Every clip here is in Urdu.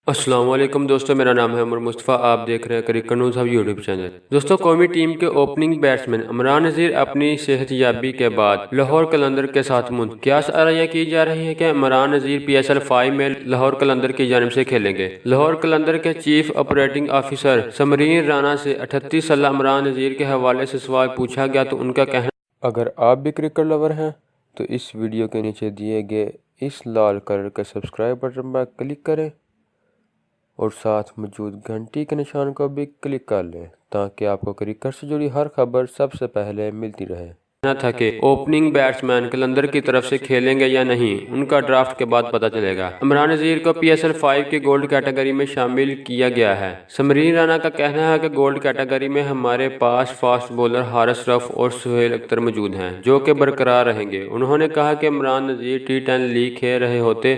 السلام علیکم دوستو، میرا نام ہے عمر مصطفیٰ. آپ دیکھ رہے ہیں cricket news hub YouTube channel. دوستو، قومی ٹیم کے اوپننگ بیٹسمین عمران نذیر اپنی صحت یابی کے بعد لاہور قلندر کے ساتھ کیا آرائیاں کی جا رہی ہیں کہ Imran Nazir P S L 5 میں لاہور قلندر کی جانب سے کھیلیں گے. لاہور قلندر کے chief operating officer Samreen Rana سے 38 سالہ عمران نذیر کے حوالے سے سوال پوچھا گیا تو ان کا کہنا، اگر آپ بھی کرکٹ لور ہیں تو اس ویڈیو کے نیچے دیے گئے اس لال کلر کے سبسکرائب بٹن پر کلک کریں اور ساتھ موجود گھنٹی کے نشان کو بھی کلک کر لیں تاکہ آپ کو کرکٹ سے جڑی ہر خبر سب سے پہلے ملتی رہے. تھا کہ اوپننگ بیٹسمین قلندر کی طرف سے کھیلیں گے یا نہیں، ان کا ڈرافٹ کے بعد پتہ چلے گا. عمران نذیر کو پی ایس ایل 5 کے گولڈ کیٹیگری میں شامل کیا گیا ہے. سمرین رانا کا کہنا ہے کہ گولڈ کیٹیگری میں ہمارے پاس فاسٹ بولر حارث رف اور سہیل اختر موجود ہیں جو کہ برقرار رہیں گے. انہوں نے کہا کہ عمران نذیر T10 لیگ کھیل رہے ہوتے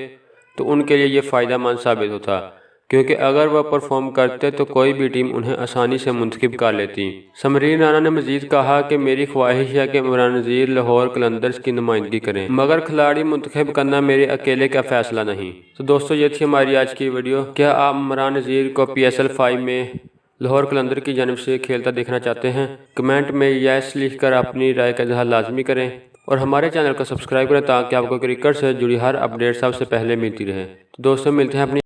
تو ان کے لیے یہ فائدہ مند ثابت ہوتا، کیونکہ اگر وہ پرفارم کرتے تو کوئی بھی ٹیم انہیں آسانی سے منتخب کر لیتی. سمرین رانا نے مزید کہا کہ میری خواہش ہے کہ عمران نذیر لاہور قلندرز کی نمائندگی کریں، مگر کھلاڑی منتخب کرنا میرے اکیلے کا فیصلہ نہیں. تو دوستو، یہ تھی ہماری آج کی ویڈیو. کیا آپ عمران نذیر کو پی ایس ایل 5 میں لاہور قلندر کی جانب سے کھیلتا دیکھنا چاہتے ہیں؟ کمنٹ میں یس لکھ کر اپنی رائے کا اظہار لازمی کریں اور ہمارے چینل کو سبسکرائب کریں تاکہ آپ کو کرکٹ سے جڑی ہر اپڈیٹ سب سے پہلے ملتی رہے. تو دوستو، ملتے ہیں اپنی